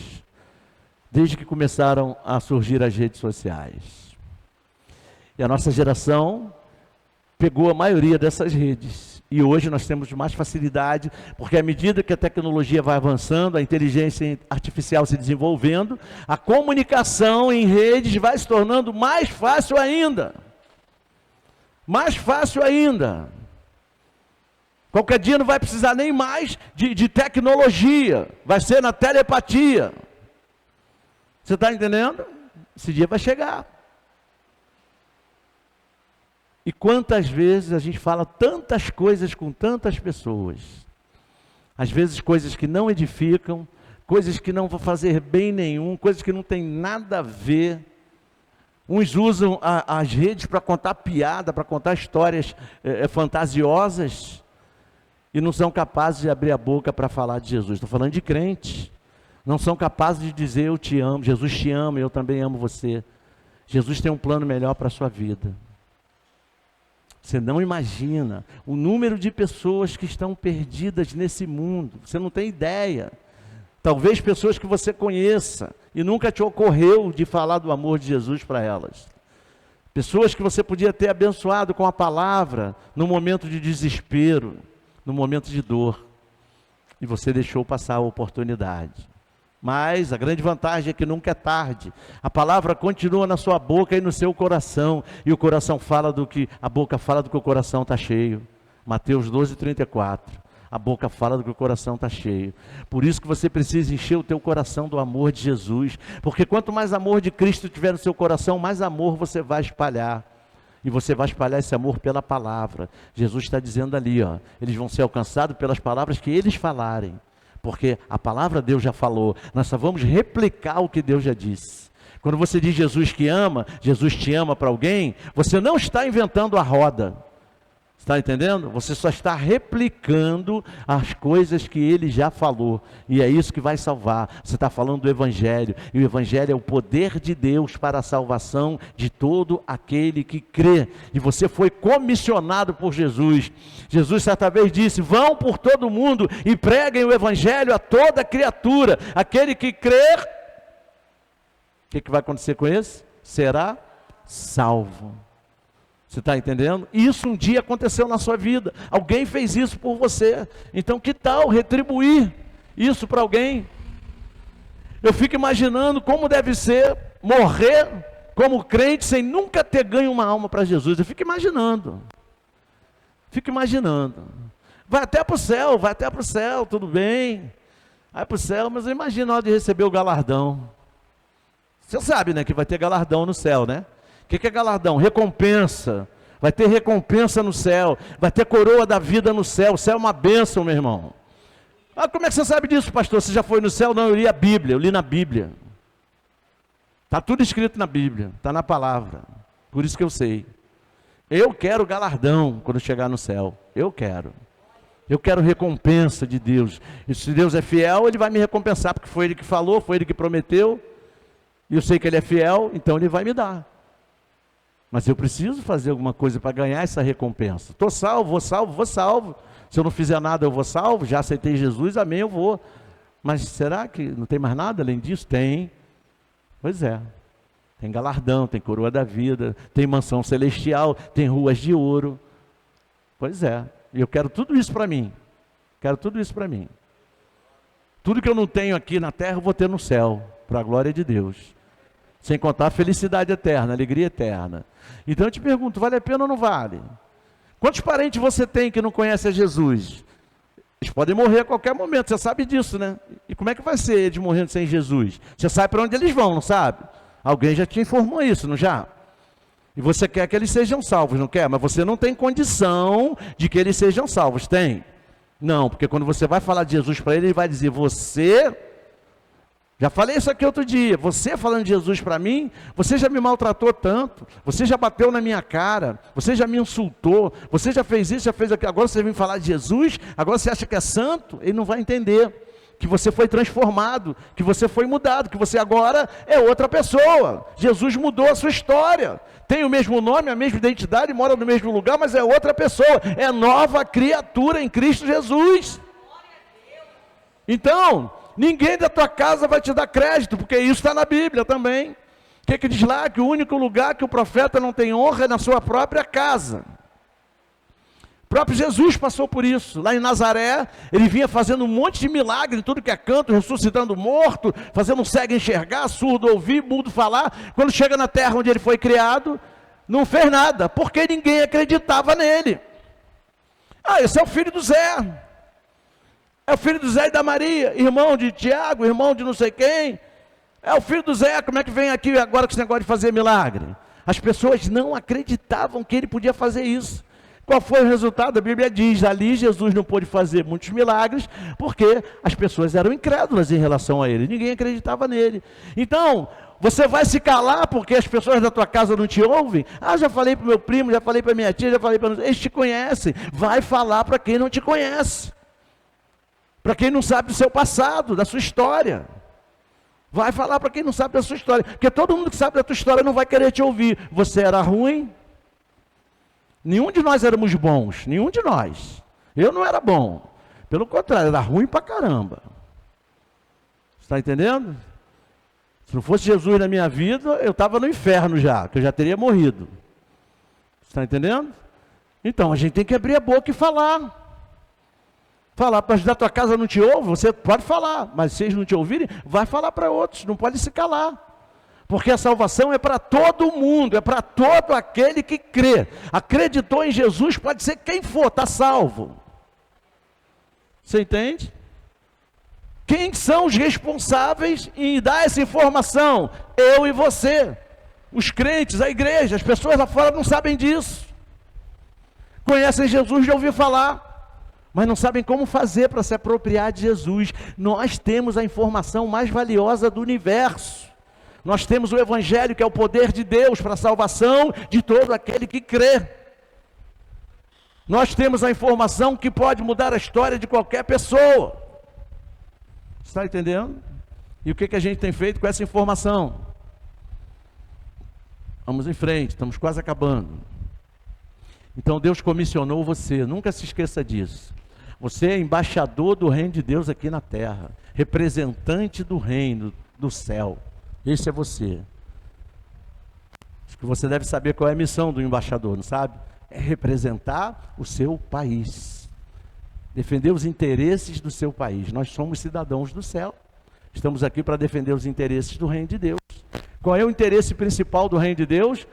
desde que começaram a surgir as redes sociais. E a nossa geração pegou a maioria dessas redes. E hoje nós temos mais facilidade, porque à medida que a tecnologia vai avançando, a inteligência artificial se desenvolvendo, a comunicação em redes vai se tornando mais fácil ainda. Mais fácil ainda. Qualquer dia não vai precisar nem mais de tecnologia, vai ser na telepatia. Você está entendendo? Esse dia vai chegar. E quantas vezes a gente fala tantas coisas com tantas pessoas, às vezes coisas que não edificam, coisas que não vão fazer bem nenhum, coisas que não tem nada a ver. Uns usam as redes para contar piada, para contar histórias fantasiosas, e não são capazes de abrir a boca para falar de Jesus. Estou falando de crente. Não são capazes de dizer: eu te amo, Jesus te ama, eu também amo você. Jesus tem um plano melhor para a sua vida. Você não imagina o número de pessoas que estão perdidas nesse mundo. Você não tem ideia. Talvez pessoas que você conheça e nunca te ocorreu de falar do amor de Jesus para elas. Pessoas que você podia ter abençoado com a palavra no momento de desespero, no momento de dor. E você deixou passar a oportunidade. Mas a grande vantagem é que nunca é tarde. A palavra continua na sua boca e no seu coração. E o coração fala do que, a boca fala do que o coração está cheio. Mateus 12:34. A boca fala do que o coração está cheio. Por isso que você precisa encher o teu coração do amor de Jesus. Porque quanto mais amor de Cristo tiver no seu coração, mais amor você vai espalhar. E você vai espalhar esse amor pela palavra. Jesus está dizendo ali, ó, eles vão ser alcançados pelas palavras que eles falarem. Porque a palavra Deus já falou, nós só vamos replicar o que Deus já disse. Quando você diz Jesus que ama, Jesus te ama para alguém, você não está inventando a roda. Está entendendo? Você só está replicando as coisas que ele já falou. E é isso que vai salvar. Você está falando do Evangelho. E o Evangelho é o poder de Deus para a salvação de todo aquele que crê. E você foi comissionado por Jesus. Jesus certa vez disse: vão por todo mundo e preguem o Evangelho a toda criatura. Aquele que crer, o que vai acontecer com esse? Será salvo. Você está entendendo? Isso um dia aconteceu na sua vida. Alguém fez isso por você. Então que tal retribuir isso para alguém? Eu fico imaginando como deve ser morrer como crente sem nunca ter ganho uma alma para Jesus. Eu fico imaginando. Vai até para o céu, tudo bem. Vai para o céu, mas eu imagino a hora de receber o galardão. Você sabe, né, que vai ter galardão no céu, né? O que é galardão? Recompensa. Vai ter recompensa no céu. Vai ter coroa da vida no céu. O céu é uma bênção, meu irmão. Ah, como é que você sabe disso, pastor? Você já foi no céu? Não, eu li a Bíblia. Eu li na Bíblia. Está tudo escrito na Bíblia. Está na palavra. Por isso que eu sei. Eu quero galardão quando chegar no céu. Eu quero. Eu quero recompensa de Deus. E se Deus é fiel, Ele vai me recompensar. Porque foi Ele que falou, foi Ele que prometeu. E eu sei que Ele é fiel, então Ele vai me dar. Mas eu preciso fazer alguma coisa para ganhar essa recompensa. Estou salvo, vou salvo. Se eu não fizer nada, eu vou salvo. Já aceitei Jesus, amém, eu vou. Mas será que não tem mais nada além disso? Tem. Pois é. Tem galardão, tem coroa da vida, tem mansão celestial, tem ruas de ouro. Pois é. E eu quero tudo isso para mim. Tudo que eu não tenho aqui na terra, eu vou ter no céu, para a glória de Deus. Sem contar a felicidade eterna, a alegria eterna. Então eu te pergunto, vale a pena ou não vale? Quantos parentes você tem que não conhece a Jesus? Eles podem morrer a qualquer momento, você sabe disso, né? E como é que vai ser eles morrendo sem Jesus? Você sabe para onde eles vão, não sabe? Alguém já te informou isso, não já? E você quer que eles sejam salvos, não quer? Mas você não tem condição de que eles sejam salvos, tem? Não, porque quando você vai falar de Jesus para ele, ele vai dizer, você... Já falei isso aqui outro dia, você falando de Jesus para mim, você já me maltratou tanto, você já bateu na minha cara, você já me insultou, você já fez isso, já fez aquilo, agora você vem falar de Jesus, agora você acha que é santo? Ele não vai entender que você foi transformado, que você foi mudado, que você agora é outra pessoa. Jesus mudou a sua história, tem o mesmo nome, a mesma identidade, mora no mesmo lugar, mas é outra pessoa, é nova criatura em Cristo Jesus. Então... ninguém da tua casa vai te dar crédito, porque isso está na Bíblia também. O que diz lá? Que o único lugar que o profeta não tem honra é na sua própria casa. O próprio Jesus passou por isso. Lá em Nazaré, ele vinha fazendo um monte de milagre, tudo que é canto, ressuscitando morto, fazendo um cego enxergar, surdo ouvir, mudo falar. Quando chega na terra onde ele foi criado, não fez nada, porque ninguém acreditava nele. Ah, esse é o filho do Zé. É o filho do Zé e da Maria, irmão de Tiago, irmão de não sei quem. É o filho do Zé, como é que vem aqui agora com esse negócio de fazer milagre? As pessoas não acreditavam que ele podia fazer isso. Qual foi o resultado? A Bíblia diz, ali Jesus não pôde fazer muitos milagres, porque as pessoas eram incrédulas em relação a ele, ninguém acreditava nele. Então, você vai se calar porque as pessoas da tua casa não te ouvem? Ah, já falei para o meu primo, já falei para minha tia, já falei para... eles te conhecem. Vai falar para quem não te conhece. Para quem não sabe do seu passado, da sua história. Vai falar para quem não sabe da sua história. Porque todo mundo que sabe da tua história não vai querer te ouvir. Você era ruim? Nenhum de nós éramos bons. Nenhum de nós. Eu não era bom. Pelo contrário, era ruim pra caramba. Você está entendendo? Se não fosse Jesus na minha vida, eu estava no inferno já. Que eu já teria morrido. Você está entendendo? Então, a gente tem que abrir a boca e falar. Falar, mas da tua casa não te ouve, você pode falar, mas se eles não te ouvirem, vai falar para outros, não pode se calar, porque a salvação é para todo mundo, é para todo aquele que crê, acreditou em Jesus, pode ser quem for, está salvo. Você entende? Quem são os responsáveis em dar essa informação? Eu e você, os crentes, a igreja, as pessoas lá fora não sabem disso, conhecem Jesus de ouvir falar, mas não sabem como fazer para se apropriar de Jesus. Nós temos a informação mais valiosa do universo. Nós temos o Evangelho, que é o poder de Deus para a salvação de todo aquele que crê. Nós temos a informação que pode mudar a história de qualquer pessoa. Está entendendo? E o que a gente tem feito com essa informação? Vamos em frente, estamos quase acabando. Então Deus comissionou você, nunca se esqueça disso. Você é embaixador do reino de Deus aqui na terra, representante do reino do céu. Esse é você. Acho que você deve saber qual é a missão do embaixador, não sabe? É representar o seu país, defender os interesses do seu país. Nós somos cidadãos do céu, estamos aqui para defender os interesses do reino de Deus. Qual é o interesse principal do reino de Deus?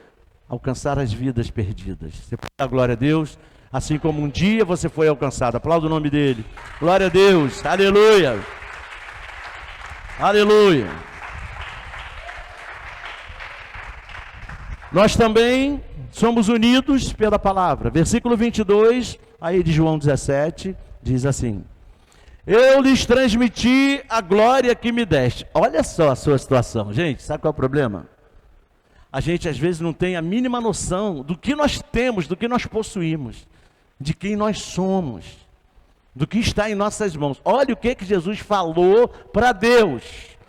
Alcançar as vidas perdidas. Você pode dar glória a Deus, assim como um dia você foi alcançado. Aplauda o nome dele. Glória a Deus. Aleluia. Aleluia. Nós também somos unidos pela palavra. Versículo 22, aí de João 17, diz assim: eu lhes transmiti a glória que me deste. Olha só a sua situação, gente. Sabe qual é o problema? A gente às vezes não tem a mínima noção do que nós temos, do que nós possuímos, de quem nós somos, do que está em nossas mãos. Olha o que Jesus falou para Deus,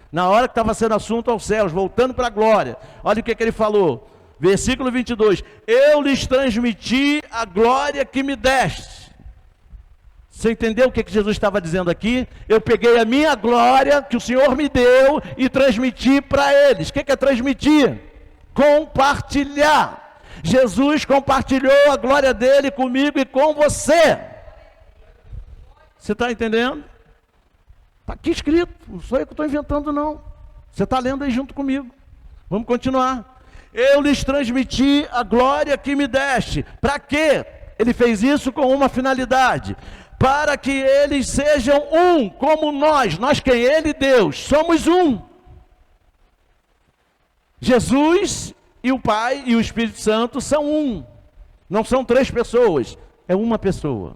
na hora que estava sendo assunto aos céus, voltando para a glória. Olha o que ele falou, versículo 22, eu lhes transmiti a glória que me deste. Você entendeu o que Jesus estava dizendo aqui? Eu peguei a minha glória, que o Senhor me deu, e transmiti para eles. O que é transmitir? Compartilhar. Jesus compartilhou a glória dele comigo e com você. Você está entendendo? Está aqui escrito, não sou eu que estou inventando não. Você está lendo aí junto comigo. Vamos continuar. Eu lhes transmiti a glória que me deste. Para quê? Ele fez isso com uma finalidade. Para que eles sejam um, como nós quem? Ele e Deus, somos um. Jesus e o Pai e o Espírito Santo são um. Não são três pessoas, é uma pessoa.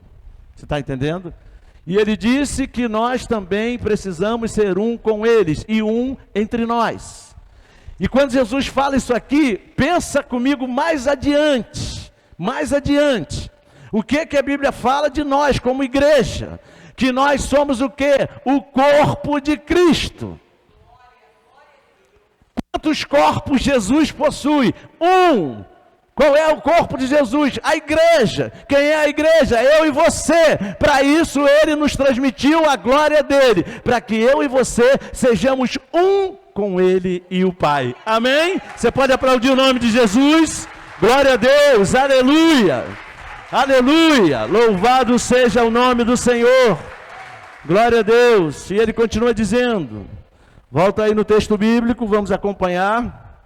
Você está entendendo? E ele disse que nós também precisamos ser um com eles e um entre nós. E quando Jesus fala isso aqui, pensa comigo mais adiante. Mais adiante. O que a Bíblia fala de nós como igreja? Que nós somos o quê? O corpo de Cristo. Quantos corpos Jesus possui? Um. Qual é o corpo de Jesus? A igreja. Quem é a igreja? Eu e você. Para isso ele nos transmitiu a glória dele, para que eu e você sejamos um com ele e o Pai. Amém? Você pode aplaudir o nome de Jesus? Glória a Deus, aleluia, aleluia, louvado seja o nome do Senhor, glória a Deus. E ele continua dizendo, volta aí no texto bíblico, vamos acompanhar,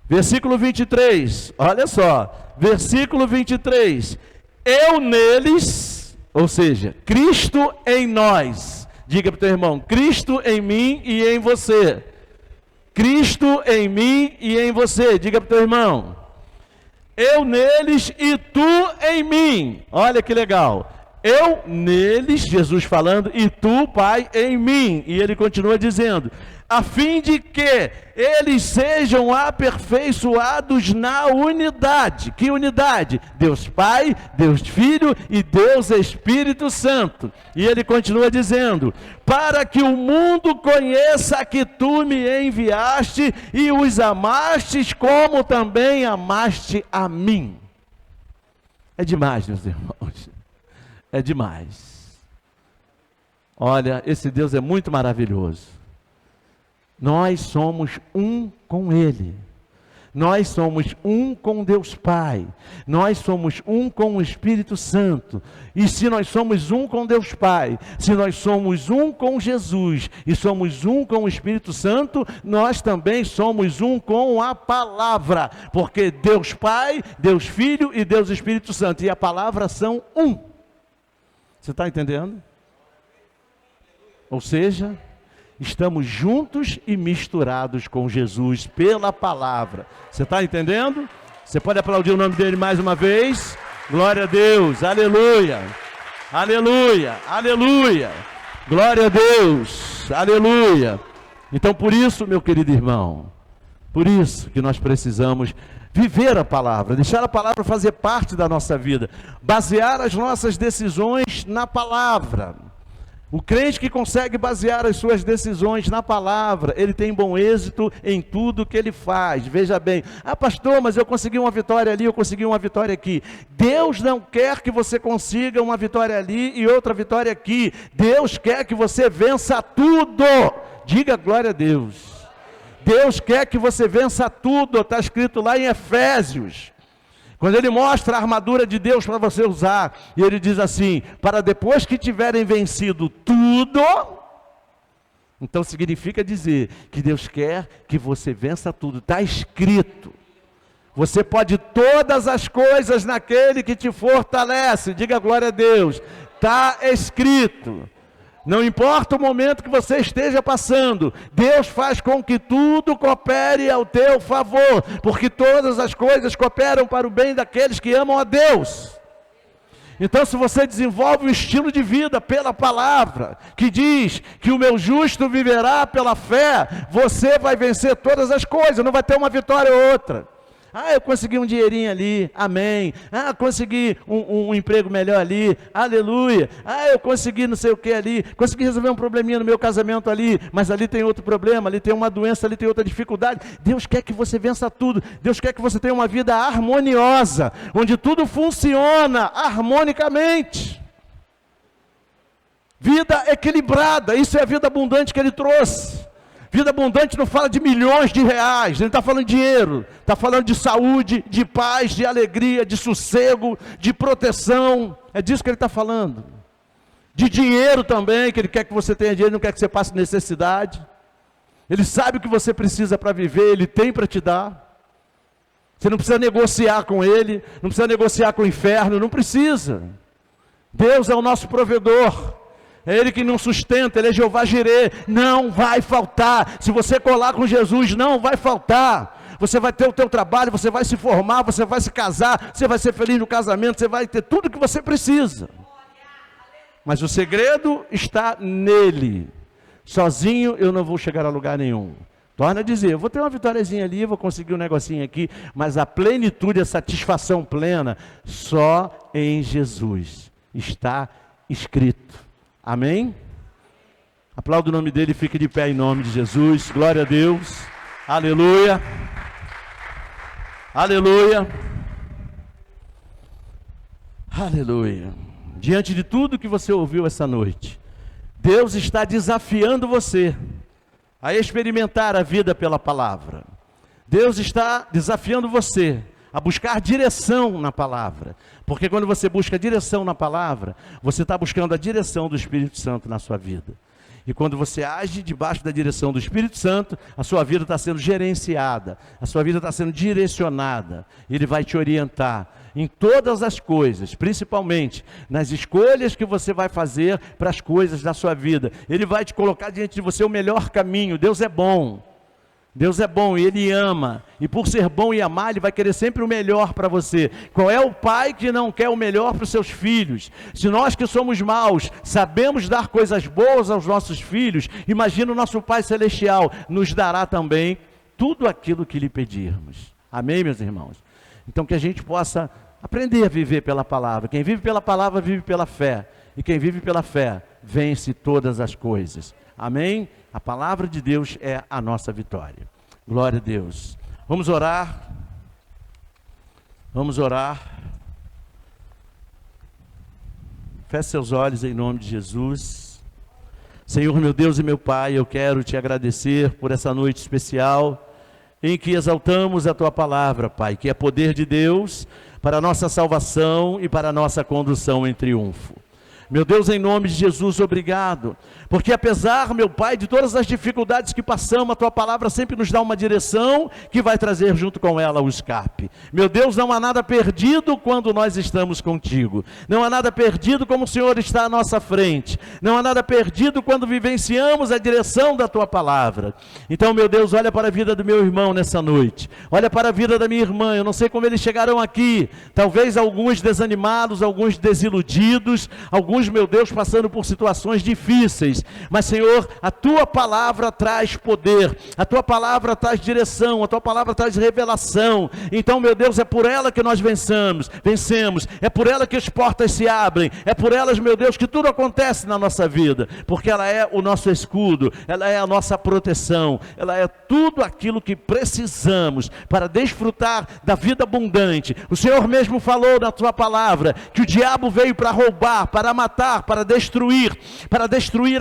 versículo 23, olha só, versículo 23, eu neles, ou seja, Cristo em nós, diga para o teu irmão, Cristo em mim e em você, Cristo em mim e em você, diga para o teu irmão, eu neles e tu em mim. Olha que legal. Eu neles, Jesus falando, e tu, Pai, em mim. E ele continua dizendo, a fim de que eles sejam aperfeiçoados na unidade. Que unidade? Deus Pai, Deus Filho e Deus Espírito Santo. E ele continua dizendo, para que o mundo conheça que tu me enviaste e os amastes como também amaste a mim. É demais, meus irmãos. É demais. Olha, esse Deus é muito maravilhoso. Nós somos um com Ele. Nós somos um com Deus Pai. Nós somos um com o Espírito Santo. E se nós somos um com Deus Pai, se nós somos um com Jesus e somos um com o Espírito Santo, nós também somos um com a palavra. Porque Deus Pai, Deus Filho e Deus Espírito Santo e a palavra são um. Você está entendendo? Ou seja, estamos juntos e misturados com Jesus pela palavra. Você está entendendo? Você pode aplaudir o nome dele mais uma vez? Glória a Deus, aleluia, aleluia, aleluia, glória a Deus, aleluia. Então por isso, meu querido irmão, por isso que nós precisamos viver a palavra, deixar a palavra fazer parte da nossa vida, basear as nossas decisões na palavra. O crente que consegue basear as suas decisões na palavra, ele tem bom êxito em tudo que ele faz. Veja bem, pastor, mas eu consegui uma vitória ali, eu consegui uma vitória aqui. Deus não quer que você consiga uma vitória ali e outra vitória aqui. Deus quer que você vença tudo. Diga glória a Deus. Deus quer que você vença tudo, está escrito lá em Efésios. Quando ele mostra a armadura de Deus para você usar, e ele diz assim, para depois que tiverem vencido tudo, então significa dizer que Deus quer que você vença tudo, está escrito. Você pode todas as coisas naquele que te fortalece, diga glória a Deus, está escrito. Não importa o momento que você esteja passando, Deus faz com que tudo coopere ao teu favor, porque todas as coisas cooperam para o bem daqueles que amam a Deus. Então, se você desenvolve um estilo de vida pela palavra, que diz que o meu justo viverá pela fé, você vai vencer todas as coisas, não vai ter uma vitória ou outra. Eu consegui um dinheirinho ali, amém. Consegui um emprego melhor ali, aleluia. Eu consegui não sei o que ali, consegui resolver um probleminha no meu casamento ali, mas ali tem outro problema, ali tem uma doença, ali tem outra dificuldade. Deus quer que você vença tudo. Deus quer que você tenha uma vida harmoniosa, onde tudo funciona harmonicamente. Vida equilibrada, isso é a vida abundante que Ele trouxe. Vida abundante não fala de milhões de reais, ele não está falando de dinheiro, está falando de saúde, de paz, de alegria, de sossego, de proteção, é disso que ele está falando. De dinheiro também, que ele quer que você tenha dinheiro, não quer que você passe necessidade. Ele sabe o que você precisa para viver, ele tem para te dar. Você não precisa negociar com ele, não precisa negociar com o inferno, não precisa. Deus é o nosso provedor. É Ele que nos sustenta, Ele é Jeová Jirê, não vai faltar. Se você colar com Jesus, não vai faltar. você vai ter o teu trabalho, você vai se formar, você vai se casar, você vai ser feliz no casamento, você vai ter tudo que você precisa. Mas o segredo está nele. Sozinho eu não vou chegar a lugar nenhum. Torna a dizer, eu vou ter uma vitóriazinha ali, vou conseguir um negocinho aqui, mas a plenitude, a satisfação plena, só em Jesus está escrito. Amém? Aplauda o nome dele e fique de pé em nome de Jesus. Glória a Deus. Aleluia. Aleluia. Aleluia. Diante de tudo que você ouviu essa noite, Deus está desafiando você a experimentar a vida pela palavra. Deus está desafiando você a buscar direção na palavra. Porque quando você busca direção na palavra, você está buscando a direção do Espírito Santo na sua vida. E quando você age debaixo da direção do Espírito Santo, a sua vida está sendo gerenciada, a sua vida está sendo direcionada. Ele vai te orientar em todas as coisas, principalmente nas escolhas que você vai fazer para as coisas da sua vida. Ele vai te colocar diante de você o melhor caminho. Deus é bom. Deus é bom e Ele ama, e por ser bom e amar, Ele vai querer sempre o melhor para você. Qual é o pai que não quer o melhor para os seus filhos? Se nós que somos maus, sabemos dar coisas boas aos nossos filhos, imagina o nosso Pai Celestial, nos dará também tudo aquilo que lhe pedirmos. Amém, meus irmãos? Então que a gente possa aprender a viver pela palavra. Quem vive pela palavra, vive pela fé, e quem vive pela fé, vence todas as coisas. Amém? A palavra de Deus é a nossa vitória. Glória a Deus. Vamos orar. Vamos orar. Feche seus olhos em nome de Jesus. Senhor, meu Deus e meu Pai, eu quero te agradecer por essa noite especial em que exaltamos a tua palavra, Pai, que é poder de Deus para a nossa salvação e para a nossa condução em triunfo. Meu Deus, em nome de Jesus, obrigado, porque apesar, meu Pai, de todas as dificuldades que passamos, a Tua palavra sempre nos dá uma direção que vai trazer junto com ela o escape. Meu Deus, não há nada perdido quando nós estamos contigo, não há nada perdido como o Senhor está à nossa frente, não há nada perdido quando vivenciamos a direção da Tua palavra. Então, meu Deus, olha para a vida do meu irmão nessa noite, olha para a vida da minha irmã, eu não sei como eles chegaram aqui, talvez alguns desanimados, alguns desiludidos, alguns, meu Deus, passando por situações difíceis, mas Senhor, a Tua palavra traz poder, a Tua palavra traz direção, a Tua palavra traz revelação. Então, meu Deus, é por ela que nós vencemos, é por ela que as portas se abrem, é por elas, meu Deus, que tudo acontece na nossa vida, porque ela é o nosso escudo, ela é a nossa proteção, ela é tudo aquilo que precisamos para desfrutar da vida abundante. O Senhor mesmo falou na Tua palavra que o diabo veio para roubar, para matar, para destruir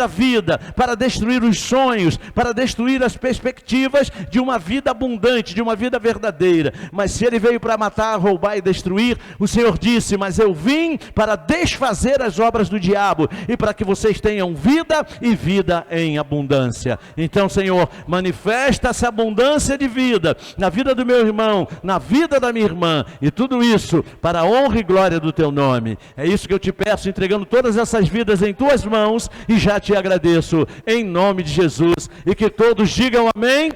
a vida, para destruir os sonhos, para destruir as perspectivas de uma vida abundante, de uma vida verdadeira. Mas se ele veio para matar, roubar e destruir, o Senhor disse, mas eu vim para desfazer as obras do diabo e para que vocês tenham vida e vida em abundância. Então, Senhor, manifesta essa abundância de vida na vida do meu irmão, na vida da minha irmã, e tudo isso para a honra e glória do Teu nome. É isso que eu te peço, entregando todas essas vidas em Tuas mãos, e já te agradeço em nome de Jesus, e que todos digam amém,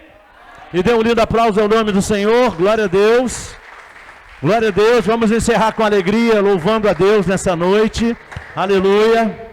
e dê um lindo aplauso ao nome do Senhor. Glória a Deus, glória a Deus. Vamos encerrar com alegria, louvando a Deus nessa noite, aleluia.